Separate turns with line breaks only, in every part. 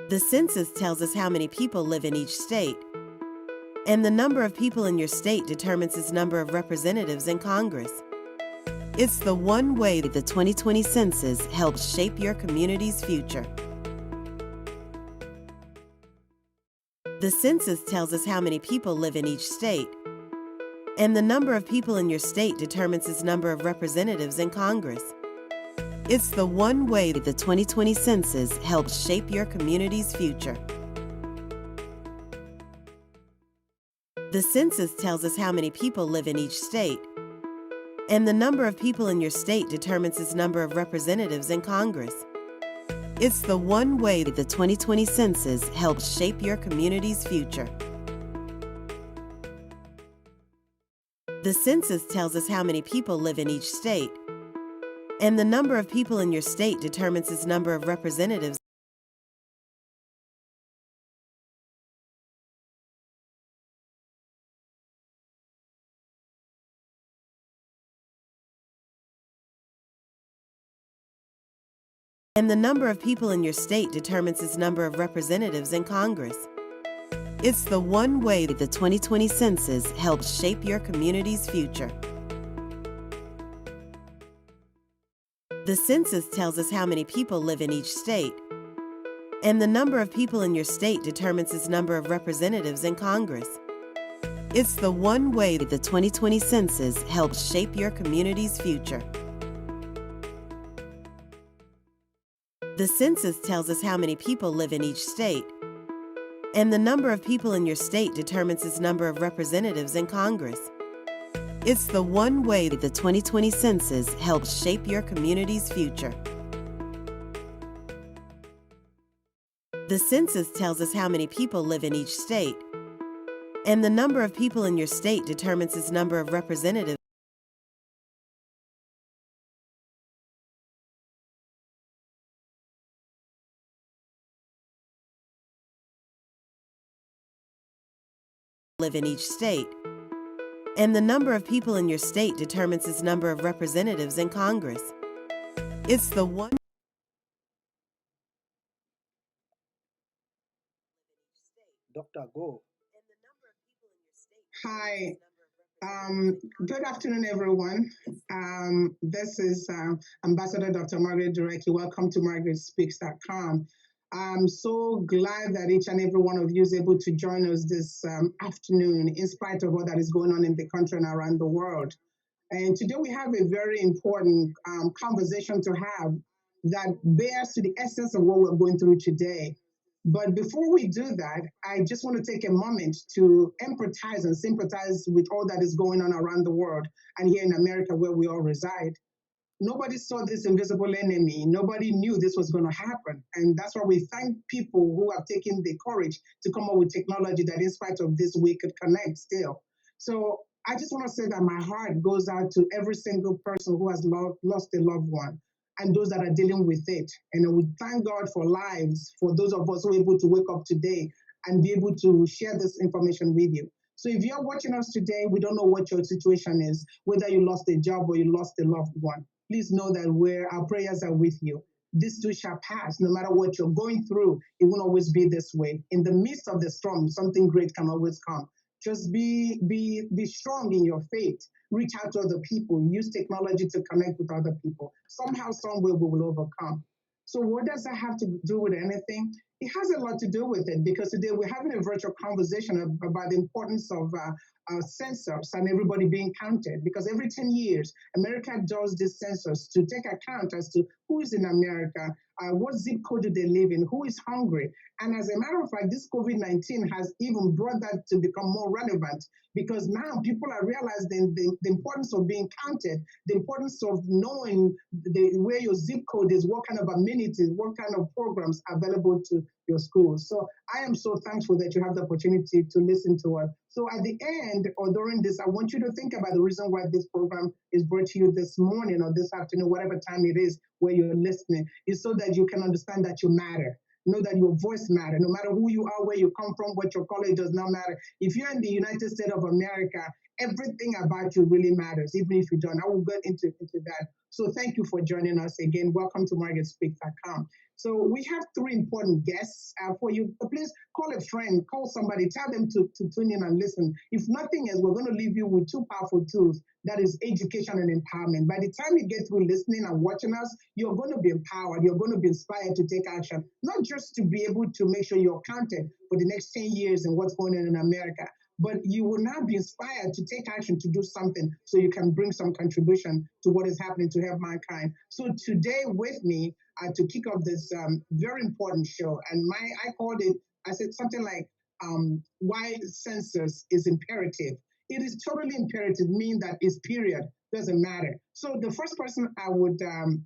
The census tells us how many people live in each state, and the number of people in your state determines its number of representatives in Congress. It's the one way that the 2020 census helps shape your community's future. The census tells us how many people live in each state, and the number of people in your state determines its number of representatives in Congress. It's the one way that the 2020 census helps shape your community's future. The census tells us how many people live in each state, and the number of people in your state determines its number of representatives in Congress. It's the one way that the 2020 census helps shape your community's future. The census tells us how many people live in each state, and the number of people in your state determines its number of representatives. And the number of people in your state determines its number of representatives in Congress. It's the one way that the 2020 census helps shape your community's future. The census tells us how many people live in each state, and the number of people in your state determines its number of representatives in Congress. It's the one way that the 2020 census helps shape your community's future. The census tells us how many people live in each state, and the number of people in your state determines its number of representatives in Congress. It's the one way that the 2020 census helps shape your community's future. The census tells us how many people live in each state, and the number of people in your state determines its number of representatives. Live in each state, and the number of people in your state determines its number of representatives in Congress. It's the one.
Dr. Go.
Hi, good afternoon, everyone. This is Ambassador Dr. Margaret Durecki. Welcome to margaretspeaks.com. I'm so glad that each and every one of you is able to join us this afternoon, in spite of all that is going on in the country and around the world. And today we have a very important conversation to have that bears to the essence of what we're going through today. But before we do that, I just want to take a moment to empathize and sympathize with all that is going on around the world and here in America where we all reside. Nobody saw this invisible enemy. Nobody knew this was going to happen. And that's why we thank people who have taken the courage to come up with technology that in spite of this, we could connect still. So I just want to say that my heart goes out to every single person who has lost a loved one and those that are dealing with it. And we thank God for lives, for those of us who are able to wake up today and be able to share this information with you. So if you're watching us today, we don't know what your situation is, whether you lost a job or you lost a loved one. Please know that our prayers are with you. This too shall pass. No matter what you're going through, it won't always be this way. In the midst of the storm, something great can always come. Just be strong in your faith. Reach out to other people. Use technology to connect with other people. Somehow, somewhere, we will overcome. So what does that have to do with anything? It has a lot to do with it, because today we're having a virtual conversation about the importance of census and everybody being counted, because every 10 years, America does this census to take account as to who is in America, what zip code do they live in, who is hungry. And as a matter of fact, this COVID-19 has even brought that to become more relevant, because now people are realizing the importance of being counted, the importance of knowing where your zip code is, what kind of amenities, what kind of programs are available to your schools. So I am so thankful that you have the opportunity to listen to us. So at the end or during this, I want you to think about the reason why this program is brought to you this morning or this afternoon, whatever time it is where you're listening, is so that you can understand that you matter. Know that your voice matters. No matter who you are, where you come from, what your color, it does not matter. If you're in the United States of America, everything about you really matters, even if you don't. I will get into that. So thank you for joining us again. Welcome to margaretspeaks.com. So we have three important guests for you. Please call a friend, call somebody, tell them to tune in and listen. If nothing else, we're going to leave you with two powerful tools. That is education and empowerment. By the time you get through listening and watching us, you're going to be empowered. You're going to be inspired to take action, not just to be able to make sure you're counted for the next 10 years and what's going on in America, but you will now be inspired to take action to do something so you can bring some contribution to what is happening to help mankind. So today with me to kick off this very important show, and I called it, I said something like why census is imperative. It is totally imperative, meaning that it's period, doesn't matter. So the first person I would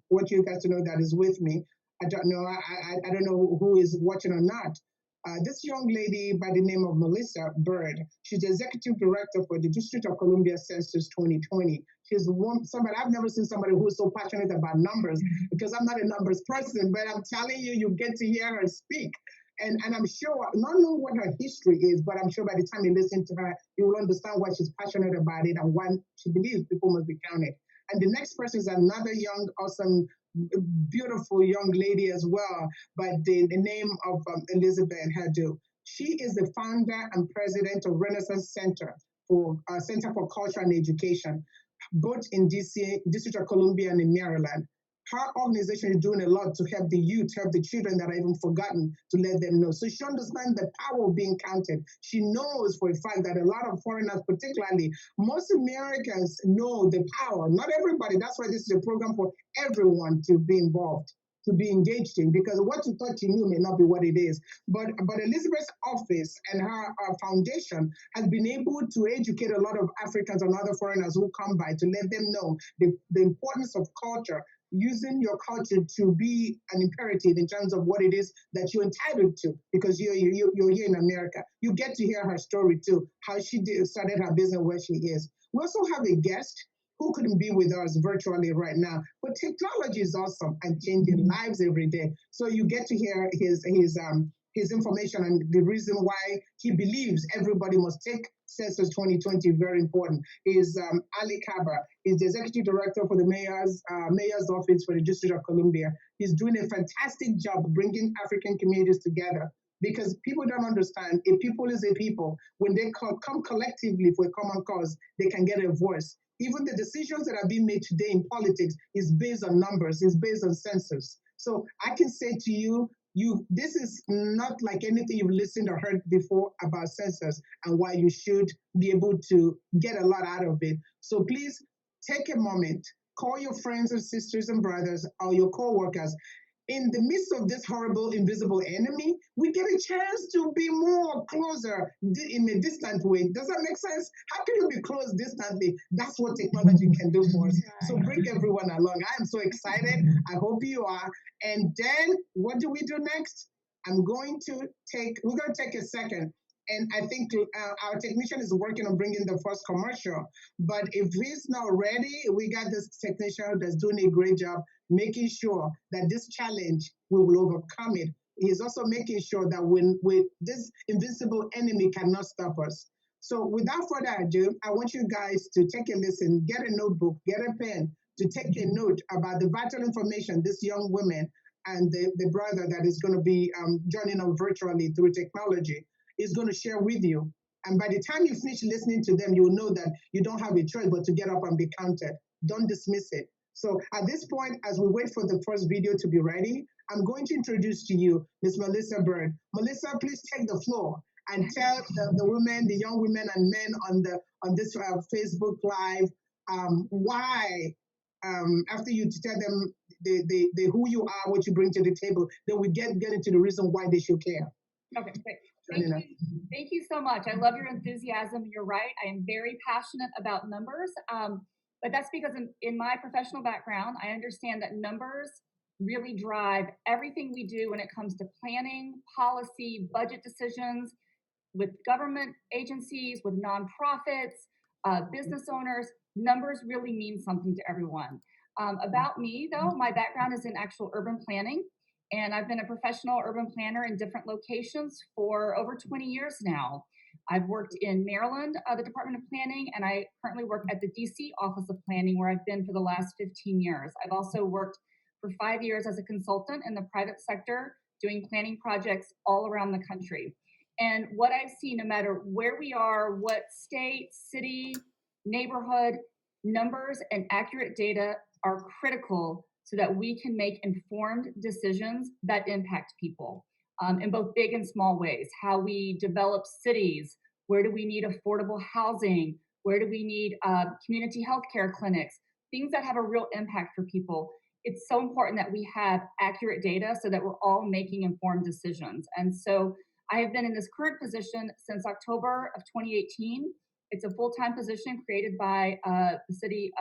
want you guys to know that is with me, I don't know, I don't know who is watching or not. This young lady by the name of Melissa Bird, she's the executive director for the District of Columbia Census 2020. She's somebody, I've never seen somebody who's so passionate about numbers because I'm not a numbers person, but I'm telling you, you get to hear her speak. And I'm sure, not knowing what her history is, but I'm sure by the time you listen to her, you will understand why she's passionate about it and why she believes people must be counted. And the next person is another young, awesome, beautiful young lady as well, by the name of Elizabeth Hadu. She is the founder and president of Renaissance Center for Culture and Education, both in DC, District of Columbia and in Maryland. Her organization is doing a lot to help the youth, help the children that are even forgotten, to let them know. So she understands the power of being counted. She knows for a fact that a lot of foreigners, particularly, most Americans know the power. Not everybody. That's why this is a program for everyone to be involved, to be engaged in, because what you thought you knew may not be what it is. But Elizabeth's office and her foundation has been able to educate a lot of Africans and other foreigners who come by, to let them know the importance of culture, using your culture to be an imperative in terms of what it is that you're entitled to, because you're here in America. You get to hear her story too, how she started her business where she is. We also have a guest who couldn't be with us virtually right now, but technology is awesome and changing lives every day. So you get to hear his information and the reason why he believes everybody must take Census 2020 very important. Is Ali Kaba. He's the executive director for the mayor's office for the District of Columbia. He's doing a fantastic job bringing African communities together, because people don't understand, a people is a people. When they come collectively for a common cause, they can get a voice. Even the decisions that are being made today in politics is based on numbers, is based on census. So I can say to you, this is not like anything you've listened or heard before about census and why you should be able to get a lot out of it. So please take a moment, call your friends and sisters and brothers or your co-workers. In the midst of this horrible invisible enemy, we get a chance to be more closer in a distant way. Does that make sense? How can you be close distantly? That's what technology can do for us. So bring everyone along. I am so excited. I hope you are. And then what do we do next? We're going to take a second. And I think our technician is working on bringing the first commercial. But if he's not ready, we got this technician that's doing a great job making sure that this challenge, we will overcome it. He's also making sure that when this invincible enemy cannot stop us. So without further ado, I want you guys to take a listen, get a notebook, get a pen, to take a note about the vital information this young woman and the brother that is going to be joining us virtually through technology is going to share with you. And by the time you finish listening to them, you will know that you don't have a choice but to get up and be counted. Don't dismiss it. So at this point, as we wait for the first video to be ready, I'm going to introduce to you Ms. Melissa Bird. Melissa, please take the floor and tell the women, the young women and men on this Facebook Live why, after you tell them the who you are, what you bring to the table, then we get into the reason why they should care.
Okay, great. Thank you so much. I love your enthusiasm. You're right. I am very passionate about numbers, but that's because in my professional background, I understand that numbers really drive everything we do when it comes to planning, policy, budget decisions, with government agencies, with nonprofits, business owners. Numbers really mean something to everyone. About me, though, my background is in actual urban planning. And I've been a professional urban planner in different locations for over 20 years now. I've worked in Maryland, the Department of Planning, and I currently work at the DC Office of Planning, where I've been for the last 15 years. I've also worked for 5 years as a consultant in the private sector, doing planning projects all around the country. And what I've seen, no matter where we are, what state, city, neighborhood, numbers and accurate data are critical so that we can make informed decisions that impact people in both big and small ways. How we develop cities, where do we need affordable housing, where do we need community healthcare clinics, things that have a real impact for people. It's so important that we have accurate data so that we're all making informed decisions. And so I have been in this current position since October of 2018. It's a full-time position created by the city,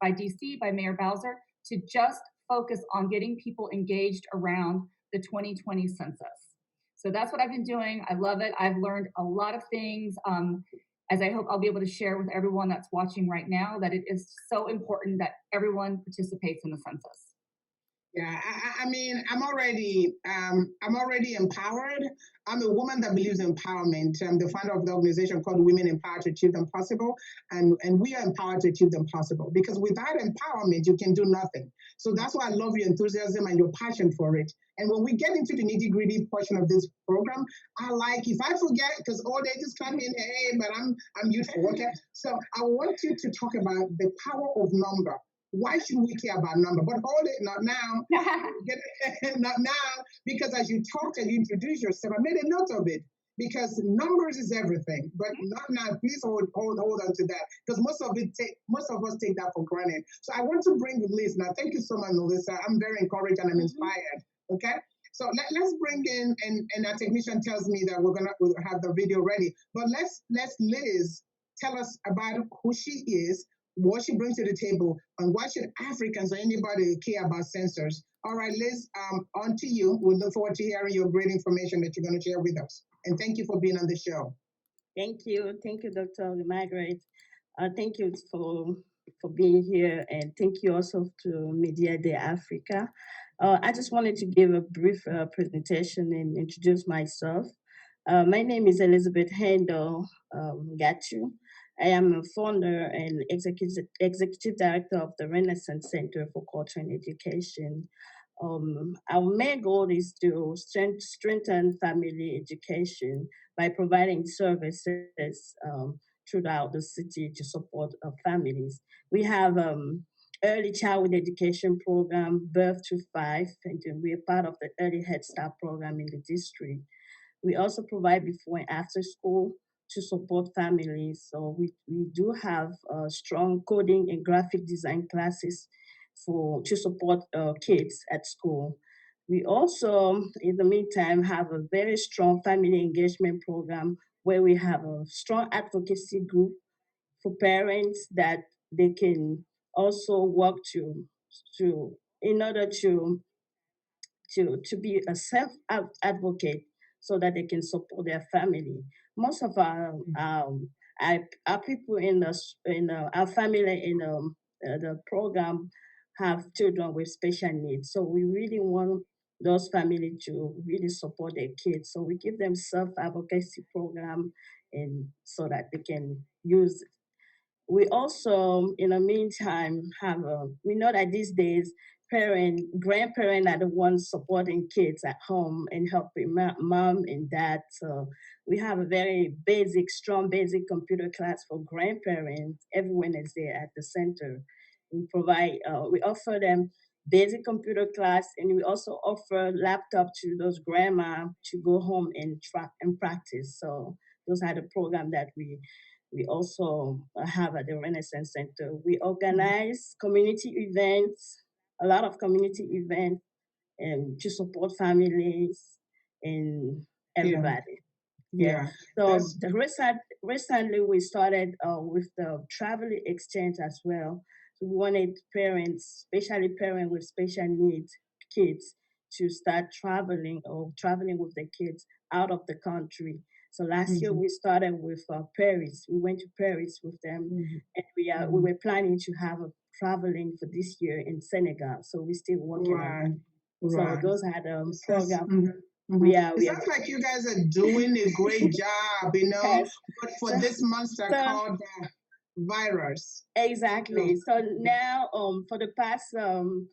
by DC, by Mayor Bowser, to just focus on getting people engaged around the 2020 census. So that's what I've been doing. I love it. I've learned a lot of things, as I hope I'll be able to share with everyone that's watching right now, that it is so important that everyone participates in the census.
Yeah, I mean, I'm already empowered. I'm a woman that believes in empowerment. I'm the founder of the organization called Women Empowered to Achieve the Impossible, and we are empowered to achieve the impossible, because without empowerment, you can do nothing. So that's why I love your enthusiasm and your passion for it. And when we get into the nitty-gritty portion of this program, I like, if I forget, because all they just come in, hey, but I'm useful, okay? So I want you to talk about the power of number. Why should we care about number? But hold it, not now. Not now, because as you talked and you introduced yourself, I made a note of it, because numbers is everything. But not now. Please hold on to that, because most of us take that for granted. So I want to bring Liz now. Thank you so much, Melissa. I'm very encouraged and I'm inspired. Okay. So let's bring in, and our technician tells me that we'll have the video ready. But let's Liz tell us about who she is, what she brings to the table, and why should Africans or anybody care about census. All right, Liz, on to you. We look forward to hearing your great information that you're going to share with us. And thank you for being on the show.
Thank you, Dr. Margaret. Thank you for being here, and thank you also to MEDIA2AFRICA. I just wanted to give a brief presentation and introduce myself. My name is Elizabeth Handel Gachu. I am a founder and executive director of the Renaissance Center for Culture and Education. Our main goal is to strengthen family education by providing services throughout the city to support families. We have early childhood education program, birth to 5, and we are part of the Early Head Start program in the district. We also provide before and after school to support families. So we do have strong coding and graphic design classes to support kids at school. We also, in the meantime, have a very strong family engagement program where we have a strong advocacy group for parents that they can also work in order to be a self-advocate so that they can support their family. Most of our people in our family in the program have children with special needs. So we really want those families to really support their kids. So we give them self-advocacy program, and so that they can use it. We also, in the meantime, we know that these days, grandparents are the ones supporting kids at home and helping mom and dad. So we have a very strong basic computer class for grandparents. Everyone is there at the center. We offer them basic computer class, and we also offer laptop to those grandma to go home and practice. So those are the programs that we also have at the Renaissance Center. We organize community events, a lot of community events, to support families and everybody.
Yeah.
So recently we started with the travel exchange as well. So we wanted parents, especially parents with special needs kids, to start traveling with the kids out of the country. So last year we started with Paris. We went to Paris with them, and we were planning to have a traveling for this year in Senegal. So we're still working on it. So those are the programs.
It sounds like you guys are doing a great job, you know.
Yes.
But for this month, called virus.
Exactly. So now, for the past,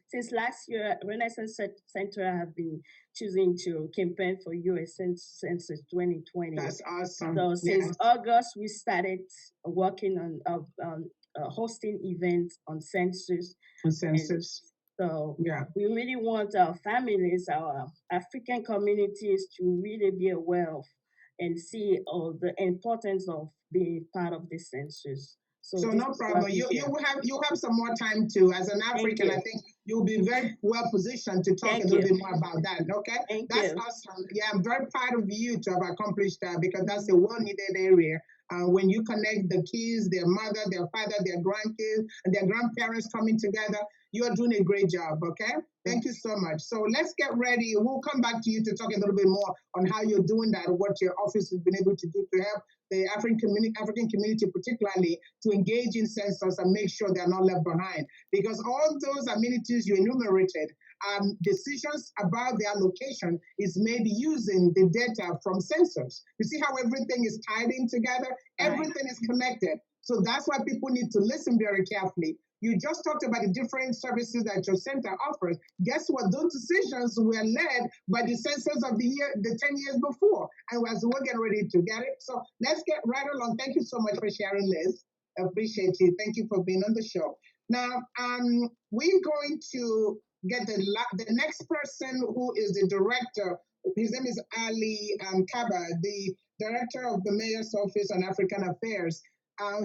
since last year, Renaissance Center have been choosing to campaign for U.S. Census 2020.
That's awesome.
So since August, we started working on hosting events on census. So we really want our families, our African communities to really be aware of and see the importance of being part of the census.
So no problem. You have some more time too. As an African, I think you'll be very well positioned to talk a little bit more about that. Okay, that's awesome. Yeah, I'm very proud of you to have accomplished that, because that's a well-needed area. When you connect the kids, their mother, their father, their grandkids, and their grandparents coming together, you are doing a great job. Okay, thank you so much. So let's get ready. We'll come back to you to talk a little bit more on how you're doing that, what your office has been able to do to help the African community, particularly, to engage in census and make sure they're not left behind. Because all those amenities you enumerated, decisions about their location is made using the data from census. You see how everything is tied in together? Everything is connected. So that's why people need to listen very carefully. You just talked about the different services that your center offers. Guess what? Those decisions were led by the census of the 10 years before. And as we're getting ready to get it. So let's get right along. Thank you so much for sharing, Liz. I appreciate you. Thank you for being on the show. Now, we're going to get the next person, who is the director. His name is Ali Kaba, the director of the Mayor's Office on African Affairs.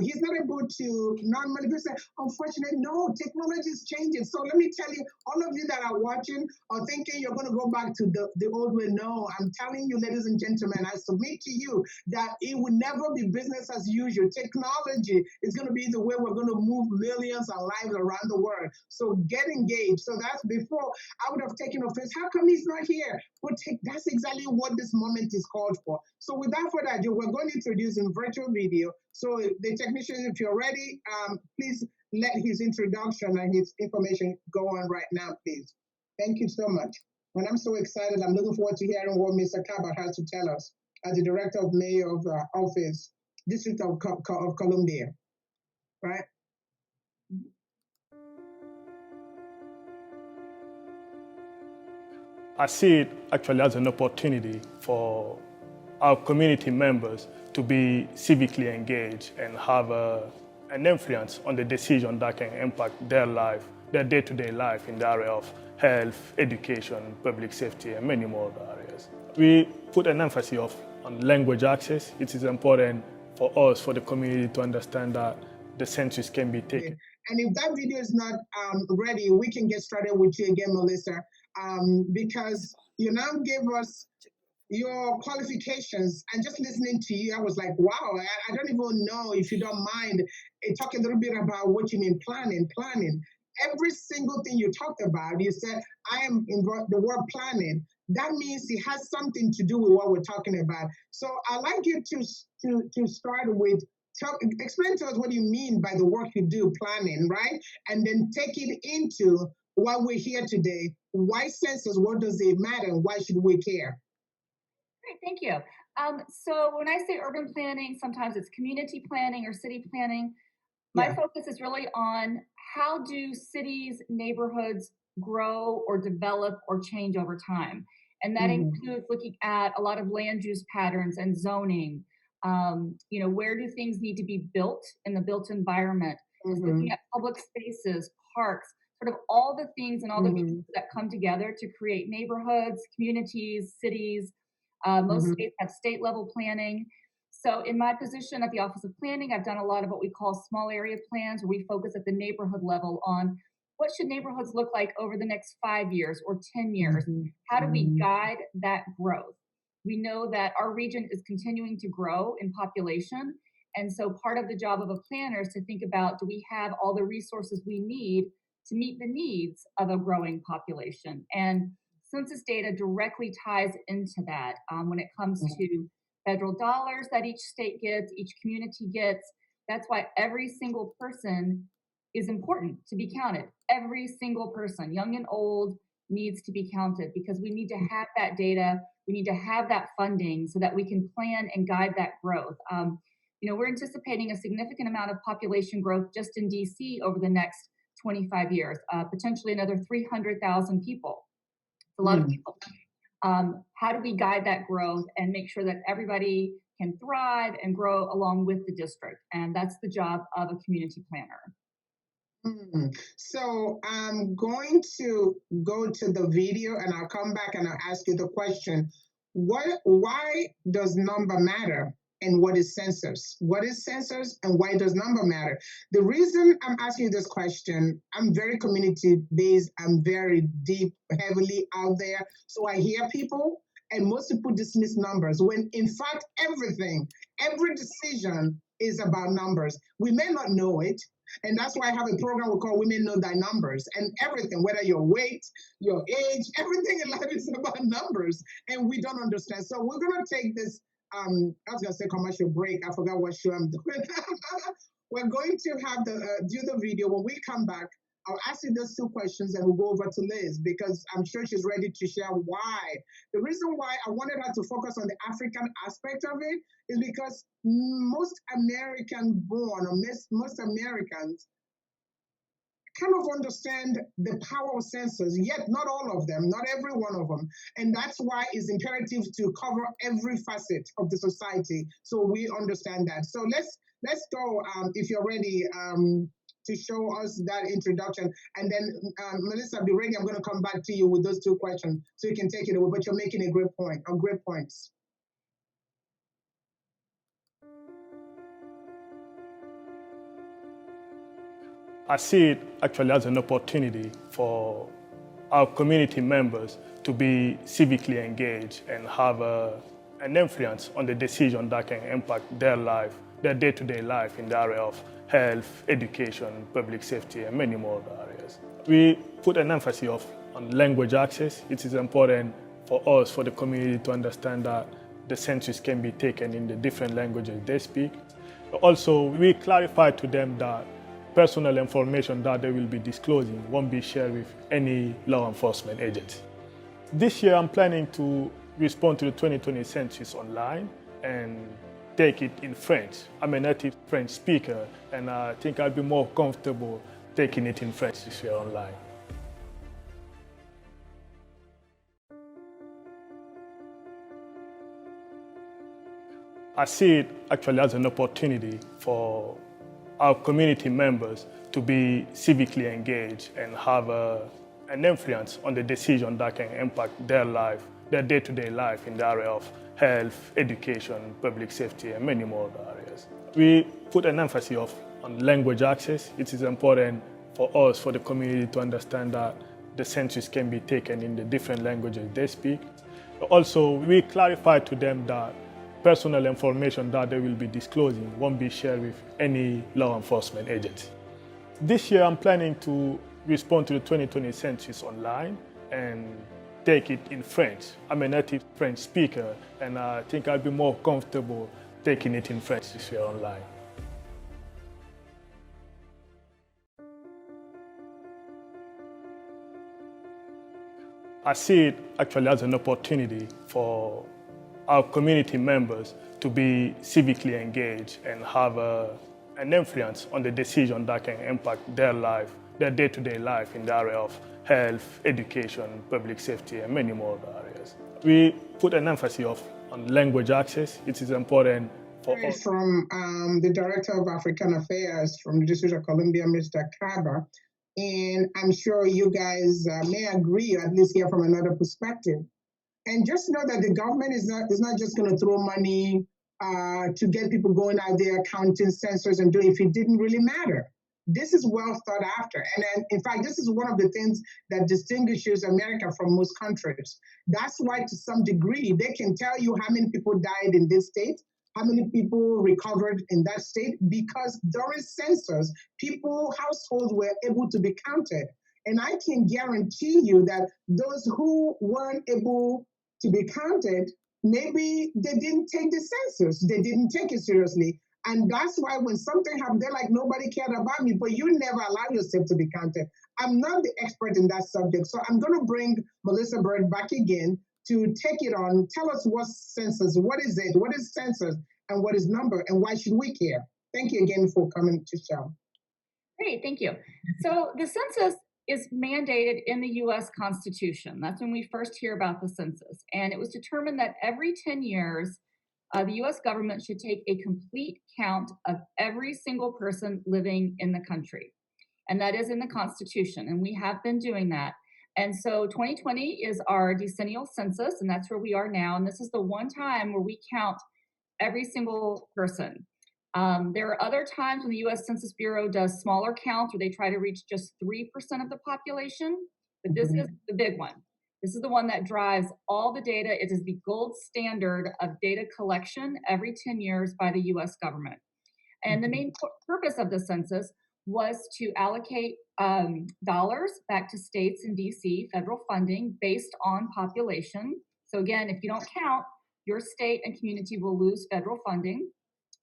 He's not able to normally say, unfortunately, no, technology is changing. So let me tell you, all of you that are watching are thinking you're going to go back to the old way. No, I'm telling you, ladies and gentlemen, I submit to you that it will never be business as usual. Technology is going to be the way we're going to move millions of lives around the world. So get engaged. So that's before I would have taken offense. How come he's not here? But that's exactly what this moment is called for. So without further ado, we're going to introduce in virtual video. So the technician, if you're ready, please let his introduction and his information go on right now, please. Thank you so much. And I'm so excited. I'm looking forward to hearing what Mr. Kaba has to tell us as the Director of Mayor of Office, District of Columbia, right?
I see it actually as an opportunity for our community members to be civically engaged and have an influence on the decision that can impact their life, their day-to-day life in the area of health, education, public safety, and many more other areas. We put an emphasis on language access. It is important for us, for the community, to understand that the census can be taken.
And if that video is not ready, we can get started with you again, Melissa, because you now gave us your qualifications, and just listening to you, I was like, wow, I don't even know, if you don't mind, talk a little bit about what you mean planning. Every single thing you talked about, you said, I am in the word planning. That means it has something to do with what we're talking about. So I'd like you to start with, explain to us what you mean by the work you do, planning, right? And then take it into why we're here today. Why census? What does it matter? Why should we care?
Great, thank you. So when I say urban planning, sometimes it's community planning or city planning. My focus is really on how do cities, neighborhoods grow or develop or change over time. And that includes looking at a lot of land use patterns and zoning. Where do things need to be built in the built environment? Looking at public spaces, parks, sort of all the things and all the pieces that come together to create neighborhoods, communities, cities. Most states have state level planning. So in my position at the Office of Planning, I've done a lot of what we call small area plans, where we focus at the neighborhood level on what should neighborhoods look like over the next 5 years or 10 years? How do we guide that growth? We know that our region is continuing to grow in population. And so part of the job of a planner is to think about, do we have all the resources we need to meet the needs of a growing population? And census data directly ties into that when it comes to federal dollars that each state gets, each community gets. That's why every single person is important to be counted. Every single person, young and old, needs to be counted, because we need to have that data. We need to have that funding so that we can plan and guide that growth. we're anticipating a significant amount of population growth just in DC over the next 25 years, potentially another 300,000 people. It's a lot of people. How do we guide that growth and make sure that everybody can thrive and grow along with the district? And that's the job of a community planner.
So I'm going to go to the video and I'll come back and I'll ask you the question. Why does number matter? And what is census? What is census and why does number matter? The reason I'm asking you this question, I'm very community-based, I'm very deep, heavily out there. So I hear people and most people dismiss numbers when in fact every decision is about numbers. We may not know it, and that's why I have a program we call Women Know Thy Numbers, and everything, whether your weight, your age, everything in life is about numbers, and we don't understand. So we're gonna take this, I was gonna say commercial break, I forgot what show I'm doing. We're going to have do the video. When we come back, I'll ask you those two questions and we'll go over to Liz because I'm sure she's ready to share why. The reason why I wanted her to focus on the African aspect of it is because most American born or most Americans kind of understand the power of census, yet not all of them, not every one of them. And that's why it's imperative to cover every facet of the society so we understand that. So let's go, if you're ready, to show us that introduction. And then, Melissa, be ready. I'm going to come back to you with those two questions so you can take it away, but you're making a great point, or great points.
I see it actually as an opportunity for our community members to be civically engaged and have an influence on the decision that can impact their life, their day-to-day life in the area of health, education, public safety, and many more areas. We put an emphasis on language access. It is important for us, for the community, to understand that the census can be taken in the different languages they speak. Also, we clarify to them that personal information that they will be disclosing won't be shared with any law enforcement agency. This year, I'm planning to respond to the 2020 census online and take it in French. I'm a native French speaker, and I think I'll be more comfortable taking it in French this year online. I see it actually as an opportunity for our community members to be civically engaged and have an influence on the decision that can impact their life, their day-to-day life in the area of health, education, public safety, and many more areas. We put an emphasis on language access. It is important for us, for the community, to understand that the census can be taken in the different languages they speak. Also, we clarify to them that personal information that they will be disclosing won't be shared with any law enforcement agency. This year, I'm planning to respond to the 2020 census online and take it in French. I'm a native French speaker, and I think I'll be more comfortable taking it in French this year online. I see it actually as an opportunity for our community members to be civically engaged and have an influence on the decision that can impact their life, their day-to-day life in the area of health, education, public safety, and many more areas. We put an emphasis on language access. It is important for us.
From the Director of African Affairs from the District of Columbia, Mr. Kaba, and I'm sure you guys may agree, or at least hear from another perspective. And just know that the government is not just going to throw money to get people going out there counting sensors and doing if it didn't really matter. This is well thought after. And then, in fact, this is one of the things that distinguishes America from most countries. That's why, to some degree, they can tell you how many people died in this state, how many people recovered in that state, because during census, households were able to be counted. And I can guarantee you that those who weren't able to be counted, maybe they didn't take the census. They didn't take it seriously. And that's why when something happened, they're like, nobody cared about me, but you never allow yourself to be counted. I'm not the expert in that subject, so I'm going to bring Melissa Bird back again to take it on. Tell us what census, what is it? What is census? and what is number, and why should we care? Thank you again for coming to show.
Great, thank you. So the census is mandated in the US Constitution. That's when we first hear about the census. And it was determined that every 10 years, the US government should take a complete count of every single person living in the country. And that is in the Constitution, and we have been doing that. And so 2020 is our decennial census, and that's where we are now. And this is the one time where we count every single person. There are other times when the US Census Bureau does smaller counts where they try to reach just 3% of the population, but this is the big one. This is the one that drives all the data. It is the gold standard of data collection every 10 years by the US government. And the main purpose of the census was to allocate dollars back to states and DC, federal funding based on population. So again, if you don't count, your state and community will lose federal funding.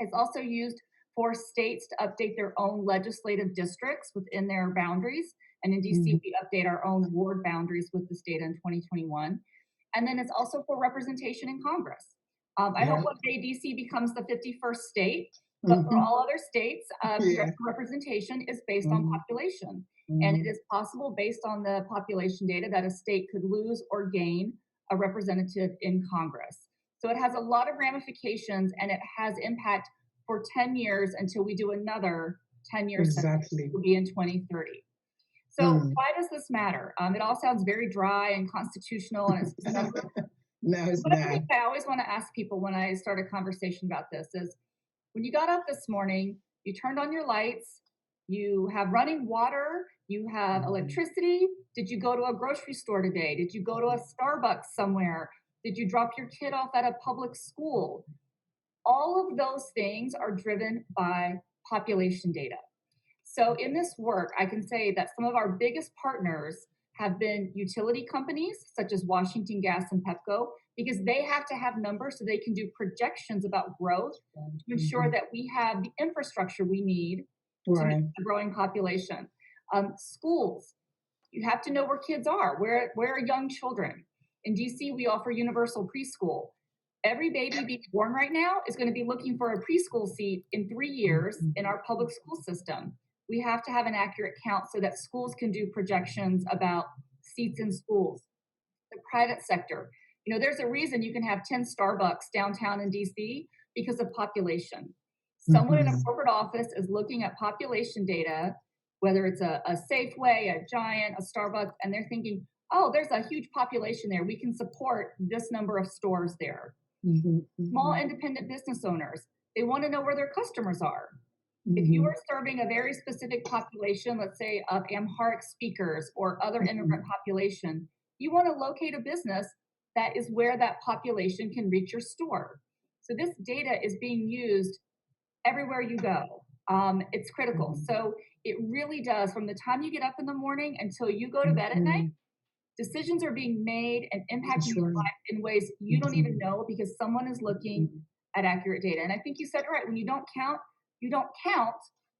It's also used for states to update their own legislative districts within their boundaries. And in DC, we update our own ward boundaries with this data in 2021. And then it's also for representation in Congress. I hope one day DC becomes the 51st state, but for all other states, representation is based on population. And it is possible based on the population data that a state could lose or gain a representative in Congress. So it has a lot of ramifications, and it has impact for 10 years until we do another 10-year census, which will be in 2030. So why does this matter? It all sounds very dry and constitutional, and it's
No, it's
but
not.
I always want to ask people when I start a conversation about this is, when you got up this morning, you turned on your lights, you have running water, you have electricity. Did you go to a grocery store today? Did you go to a Starbucks somewhere? Did you drop your kid off at a public school? All of those things are driven by population data. So in this work, I can say that some of our biggest partners have been utility companies such as Washington Gas and Pepco, because they have to have numbers so they can do projections about growth to ensure that we have the infrastructure we need to meet the growing population. Schools, you have to know where kids are, where are young children. In DC, we offer universal preschool. Every baby being born right now is going to be looking for a preschool seat in 3 years in our public school system. We have to have an accurate count so that schools can do projections about seats in schools. The private sector, you know, there's a reason you can have 10 Starbucks downtown in DC because of population. Someone in a corporate office is looking at population data, whether it's a Safeway, a Giant, a Starbucks, and they're thinking, oh, there's a huge population there. We can support this number of stores there. Small independent business owners, they want to know where their customers are. If you are serving a very specific population, let's say of Amharic speakers or other immigrant population, you want to locate a business that is where that population can reach your store. So this data is being used everywhere you go. It's critical. So it really does, from the time you get up in the morning until you go to bed at night, decisions are being made and impacting your life in ways you don't even know because someone is looking at accurate data. And I think you said it right, when you don't count, you don't count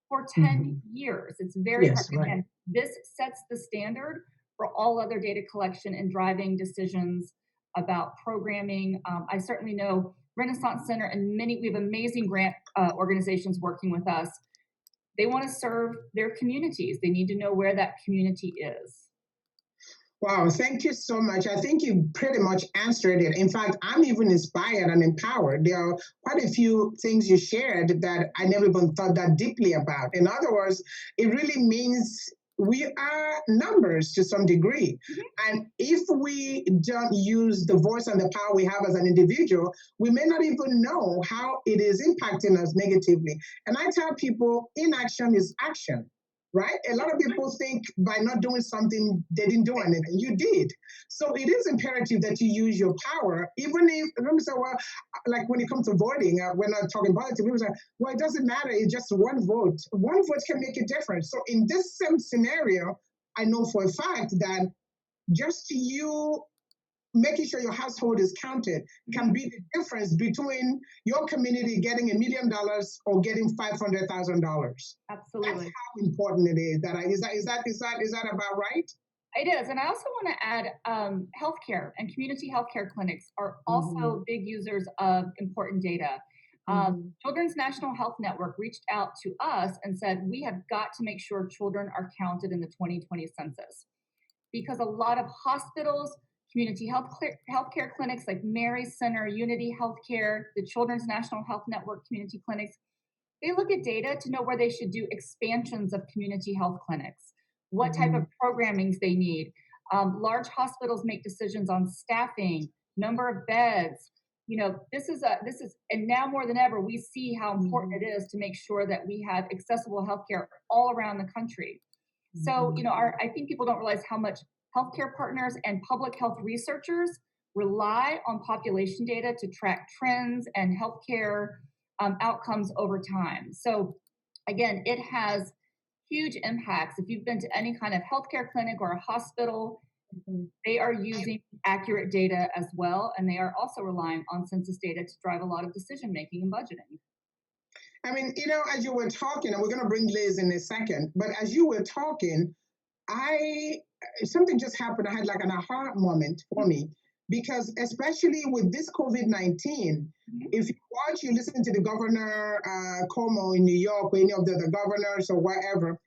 for 10 years. It's very hard. And this sets the standard for all other data collection and driving decisions about programming. I certainly know Renaissance Center and we have amazing grant organizations working with us. They want to serve their communities. They need to know where that community is.
Wow, thank you so much. I think you pretty much answered it. In fact, I'm even inspired and empowered. There are quite a few things you shared that I never even thought that deeply about. In other words, it really means we are numbers to some degree. And if we don't use the voice and the power we have as an individual, we may not even know how it is impacting us negatively. And I tell people, inaction is action. Right? A lot of people think by not doing something, they didn't do anything. You did. So it is imperative that you use your power, even if, let me say, well, like when it comes to voting, we're not talking politics, people say, well, it doesn't matter, it's just one vote. One vote can make a difference. So in this same scenario, I know for a fact that just you making sure your household is counted can be the difference between your community getting $1 million or getting $500,000.
Absolutely.
That's how important it is. Is that about right?
It is. And I also want to add healthcare and community healthcare clinics are also big users of important data. Children's National Health Network reached out to us and said, we have got to make sure children are counted in the 2020 census, because a lot of hospitals, community healthcare clinics like Mary Center, Unity Healthcare, the Children's National Health Network community clinics, they look at data to know where they should do expansions of community health clinics, what type of programmings they need. Large hospitals make decisions on staffing, number of beds. You know, this is, and now more than ever, we see how important it is to make sure that we have accessible healthcare all around the country. So, you know, I think people don't realize how much healthcare partners and public health researchers rely on population data to track trends and healthcare outcomes over time. So again, it has huge impacts. If you've been to any kind of healthcare clinic or a hospital, they are using accurate data as well, and they are also relying on census data to drive a lot of decision making and budgeting.
I mean, you know, as you were talking, and we're going to bring Liz in a second, but as you were talking, something just happened. I had like an aha moment for me, because especially with this COVID-19, if you listen to the governor, Cuomo in New York, or any of the other governors or whatever,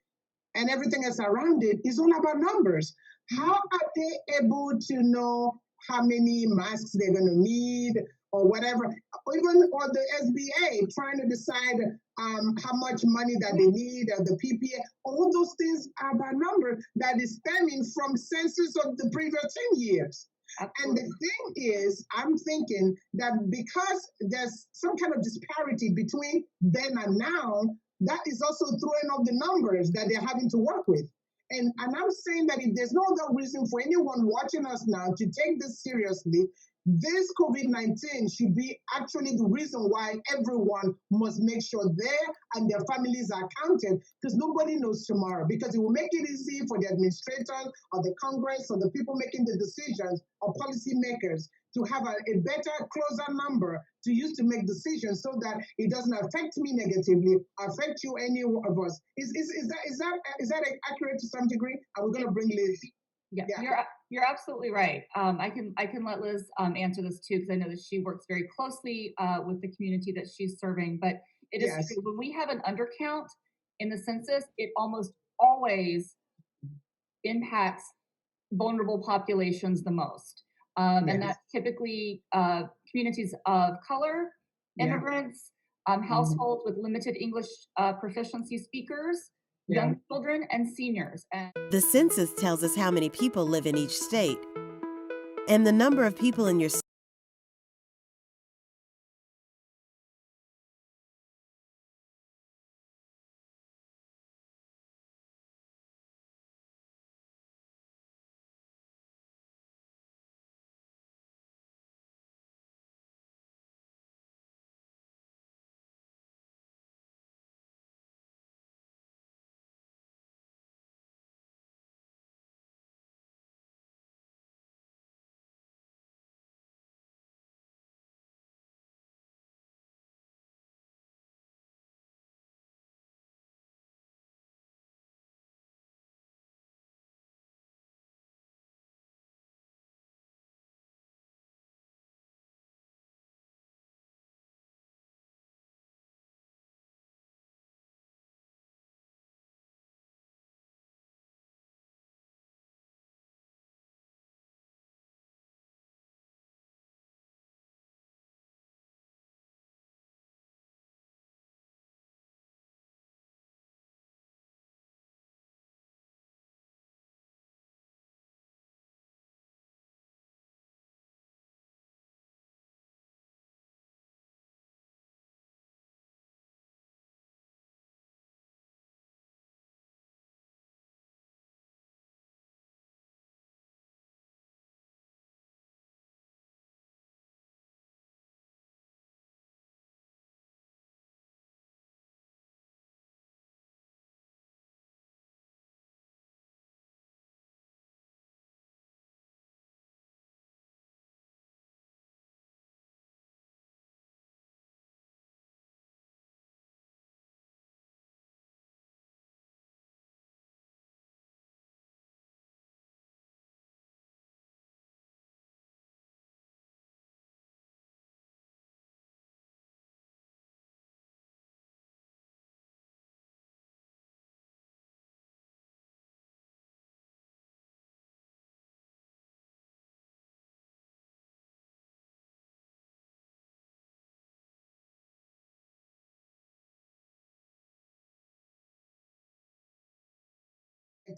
and everything else around it is all about numbers. How are they able to know how many masks they're going to need or whatever? Or the SBA trying to decide how much money that they need, or the PPA. All those things are about numbers that is stemming from census of the previous 10 years. Absolutely. And the thing is, I'm thinking that because there's some kind of disparity between then and now, that is also throwing off the numbers that they're having to work with. And I'm saying that if there's no other reason for anyone watching us now to take this seriously, this COVID-19 should be actually the reason why everyone must make sure they and their families are counted, because nobody knows tomorrow, because it will make it easy for the administrators or the Congress or the people making the decisions or policymakers to have a better, closer number to use to make decisions, so that it doesn't affect me negatively, affect you, any of us. Is that accurate to some degree? And we're going to bring Liz.
Yeah, you're absolutely right. I can let Liz answer this too, because I know that she works very closely with the community that she's serving. But it is true, when we have an undercount in the census, it almost always impacts vulnerable populations the most. And that's typically communities of color, immigrants, households with limited English proficiency speakers, young children, and seniors.
The census tells us how many people live in each state, and the number of people in your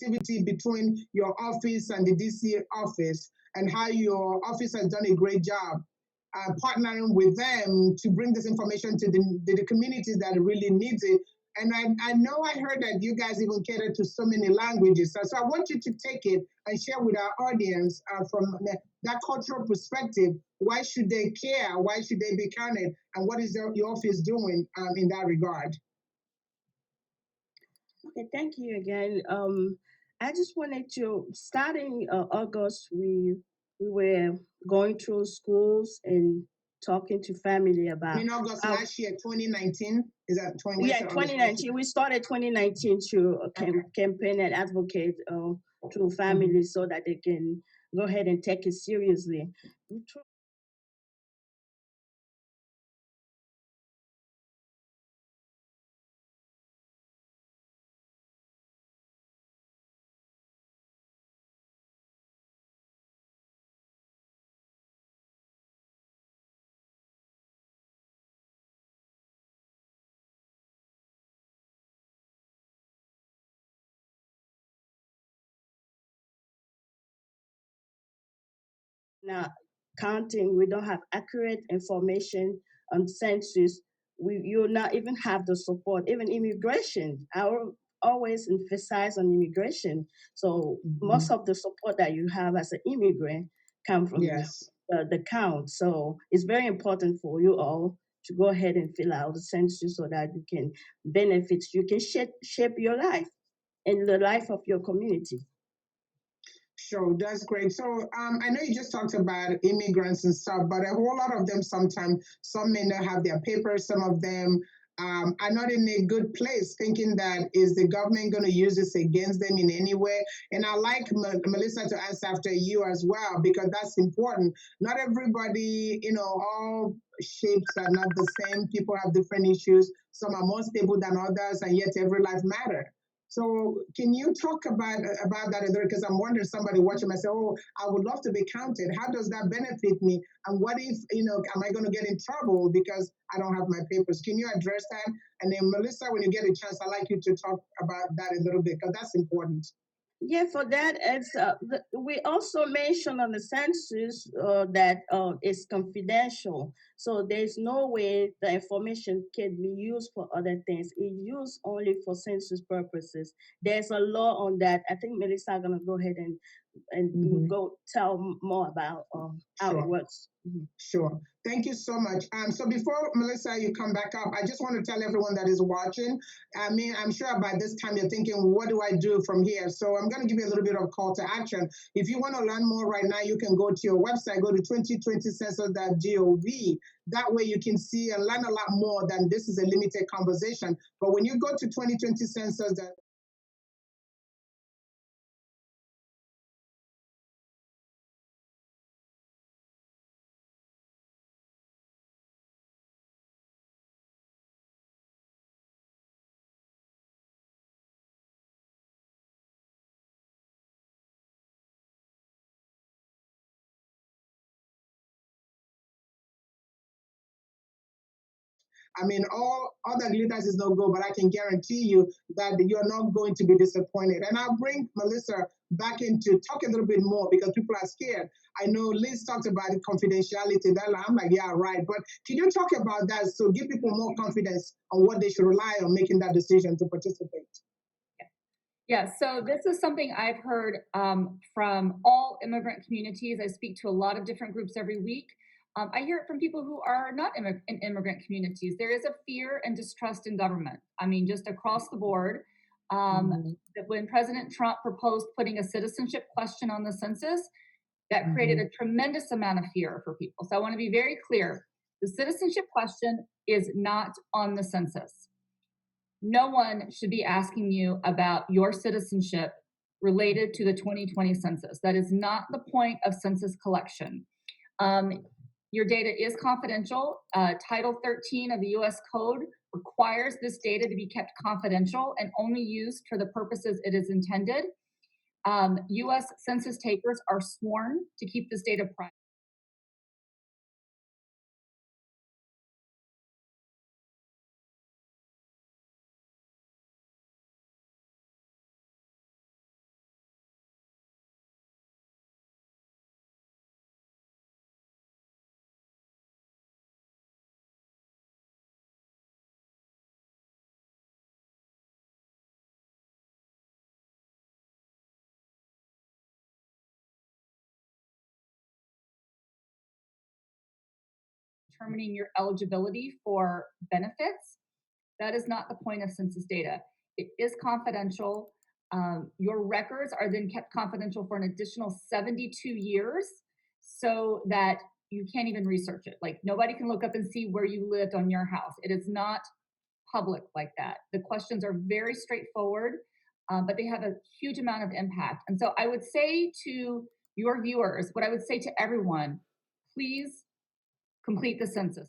connectivity between your office and the DC office, and how your office has done a great job partnering with them to bring this information to the communities that really needs it. And I know I heard that you guys even cater to so many languages. So I want you to take it and share with our audience from that cultural perspective. Why should they care? Why should they be counted? And what is your office doing in that regard?
Okay, thank you again. I just wanted to, starting August, we were going through schools and talking to family about.
In August last year, 2019, is that 20?
Yeah, 2019. We started 2019 to campaign and advocate to families so that they can go ahead and take it seriously. Now, counting, we don't have accurate information on census. You'll not even have the support, even immigration. I will always emphasize on immigration. So most of the support that you have as an immigrant come from the count. So it's very important for you all to go ahead and fill out the census so that you can benefit, you can shape your life and the life of your community.
Sure, that's great. So I know you just talked about immigrants and stuff, but a whole lot of them sometimes, some may not have their papers, some of them are not in a good place, thinking that is the government going to use this against them in any way? And I like Melissa to answer after you as well, because that's important. Not everybody, all shapes are not the same. People have different issues. Some are more stable than others, and yet every life matters. So can you talk about that a little? Because I'm wondering, somebody watching might say, oh, I would love to be counted. How does that benefit me? And what if, am I going to get in trouble because I don't have my papers? Can you address that? And then Melissa, when you get a chance, I'd like you to talk about that a little bit, because that's important.
Yeah, for that, we also mentioned on the census that it's confidential. So there's no way the information can be used for other things. It's used only for census purposes. There's a law on that. I think Melissa is going to go ahead and go tell more about how it works.
Sure. Thank you so much. So before, Melissa, you come back up, I just want to tell everyone that is watching, I'm sure by this time you're thinking, what do I do from here? So I'm going to give you a little bit of call to action. If you want to learn more right now, you can go to your website, go to 2020census.gov. That way you can see and learn a lot more than this is a limited conversation. But when you go to 2020census, all other glitters is no gold, but I can guarantee you that you're not going to be disappointed. And I'll bring Melissa back in to talk a little bit more, because people are scared. I know Liz talked about the confidentiality. I'm like, yeah, right. But can you talk about that, so give people more confidence on what they should rely on making that decision to participate?
Yeah, so this is something I've heard from all immigrant communities. I speak to a lot of different groups every week. I hear it from people who are not in immigrant communities. There is a fear and distrust in government. Just across the board. That when President Trump proposed putting a citizenship question on the census, that created a tremendous amount of fear for people. So I want to be very clear. The citizenship question is not on the census. No one should be asking you about your citizenship related to the 2020 census. That is not the point of census collection. Your data is confidential. Title 13 of the US Code requires this data to be kept confidential and only used for the purposes it is intended. US census takers are sworn to keep this data private. determining your eligibility for benefits. That is not the point of census data. It is confidential. Your records are then kept confidential for an additional 72 years so that you can't even research it. Like nobody can look up and see where you lived on your house. It is not public like that. The questions are very straightforward, but they have a huge amount of impact. And so I would say to your viewers, what I would say to everyone, please complete the census.